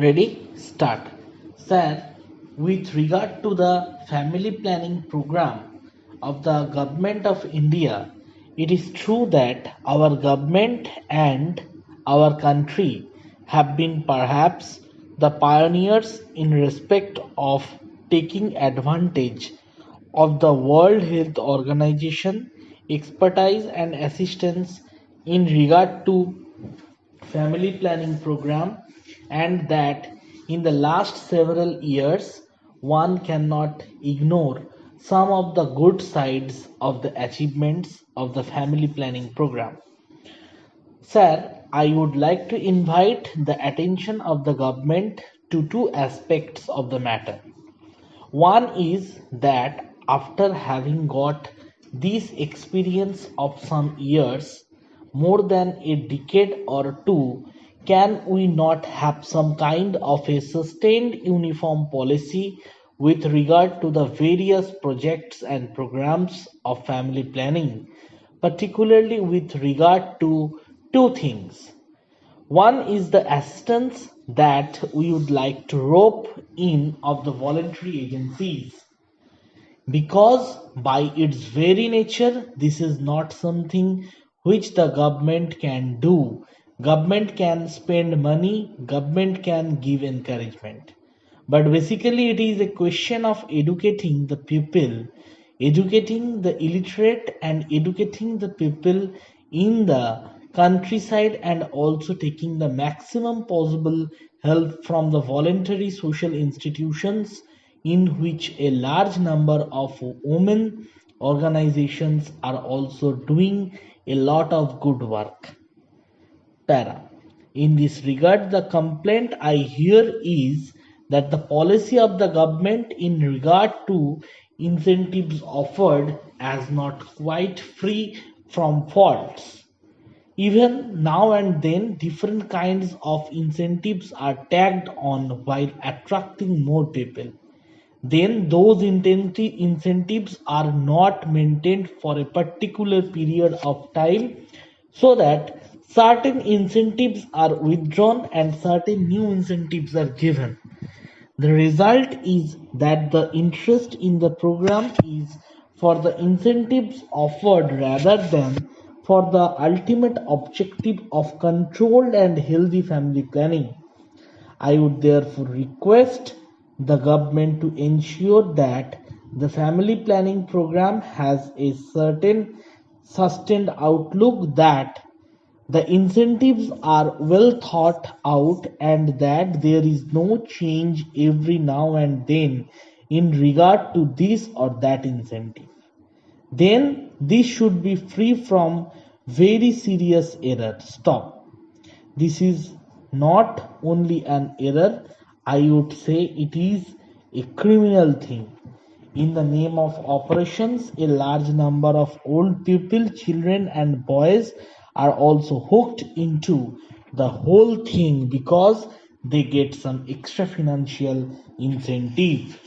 Ready? Start. Sir, with regard to the family planning program of the government of India, it is true that our government and our country have been perhaps the pioneers in respect of taking advantage of the World Health Organization expertise and assistance in regard to family planning program, and that in the last several years one cannot ignore some of the good sides of the achievements of the family planning program. Sir, I would like to invite the attention of the government to two aspects of the matter. One is that after having got this experience of some years, more than a decade or two, can we not have some kind of a sustained uniform policy with regard to the various projects and programs of family planning, particularly with regard to two things? One is the assistance that we would like to rope in of the voluntary agencies, because by its very nature this is not something which the government can do. Government can spend money, government can give encouragement, but basically it is a question of educating the people, educating the illiterate and educating the people in the countryside, and also taking the maximum possible help from the voluntary social institutions in which a large number of women organizations are also doing a lot of good work. Para. In this regard, the complaint I hear is that the policy of the government in regard to incentives offered as not quite free from faults. Even now and then, different kinds of incentives are tagged on while attracting more people. Then those incentives are not maintained for a particular period of time, so that certain incentives are withdrawn and certain new incentives are given. The result is that the interest in the program is for the incentives offered rather than for the ultimate objective of controlled and healthy family planning. I would therefore request the government to ensure that the family planning program has a certain sustained outlook, that the incentives are well thought out, and that there is no change every now and then in regard to this or that incentive. Then this should be free from very serious error. Stop. This is not only an error, I would say it is a criminal thing. In the name of operations, a large number of old people, children, and boys are also hooked into the whole thing because they get some extra financial incentive.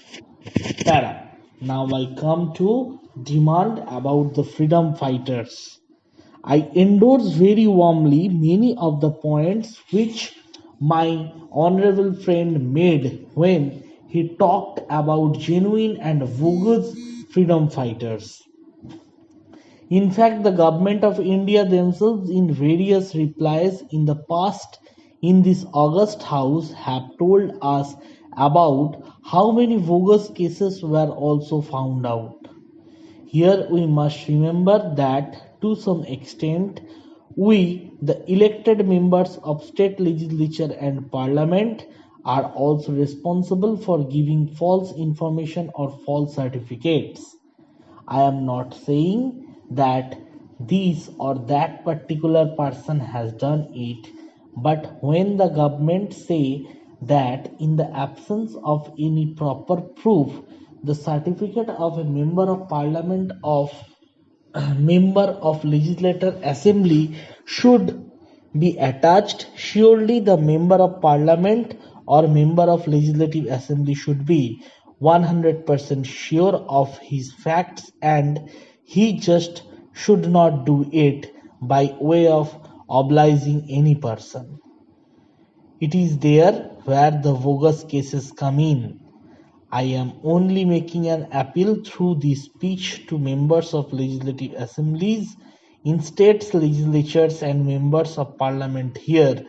Para. Now I come to demand about the freedom fighters. I endorse very warmly many of the points which my honorable friend made when he talked about genuine and bogus freedom fighters. In fact, the government of India themselves, in various replies in the past in this August House, have told us about how many bogus cases were also found out. Here we must remember that to some extent we, the elected members of state legislature and parliament, are also responsible for giving false information or false certificates. I am not saying that this or that particular person has done it, but when the government say that in the absence of any proper proof, the certificate of a member of parliament of member of legislative assembly should be attached, surely the member of parliament or member of legislative assembly should be 100% sure of his facts, and he just should not do it by way of obliging any person. It is there where the bogus cases come in. I am only making an appeal through this speech to members of legislative assemblies in states legislatures and members of parliament here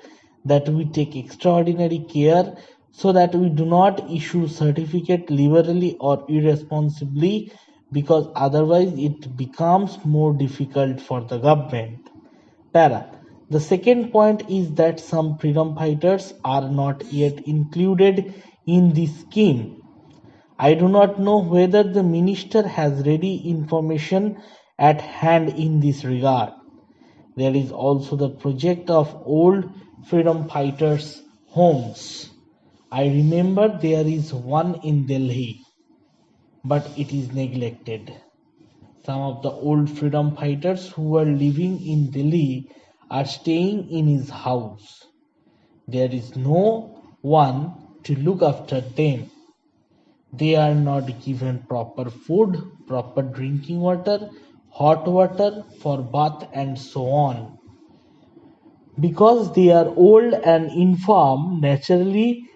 that we take extraordinary care so that we do not issue certificate liberally or irresponsibly, because otherwise it becomes more difficult for the government. Para. The second point is that some freedom fighters are not yet included in this scheme. I do not know whether the minister has ready information at hand in this regard. There is also the project of old freedom fighters' homes. I remember there is one in Delhi, but it is neglected. Some of the old freedom fighters who were living in Delhi are staying in his house. There is no one to look after them. They are not given proper food, proper drinking water, hot water for bath, and so on. Because they are old and infirm, naturally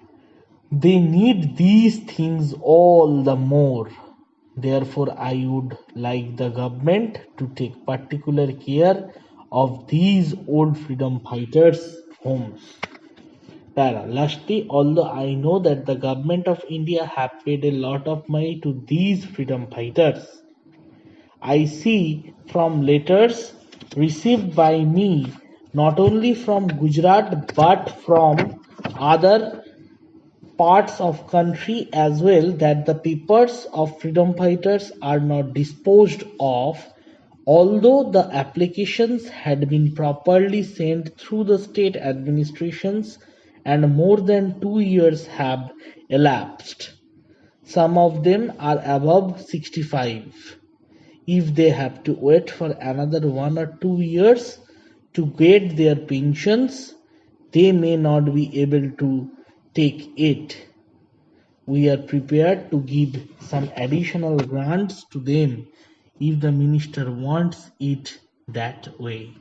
they need these things all the more. Therefore, I would like the government to take particular care of these old freedom fighters' homes. Lastly, although I know that the government of India have paid a lot of money to these freedom fighters, I see from letters received by me not only from Gujarat but from other parts of country as well that the papers of freedom fighters are not disposed of, although the applications had been properly sent through the state administrations and more than 2 years have elapsed. Some of them are above 65. If they have to wait for another 1 or 2 years to get their pensions, they may not be able to take it. We are prepared to give some additional grants to them if the minister wants it that way.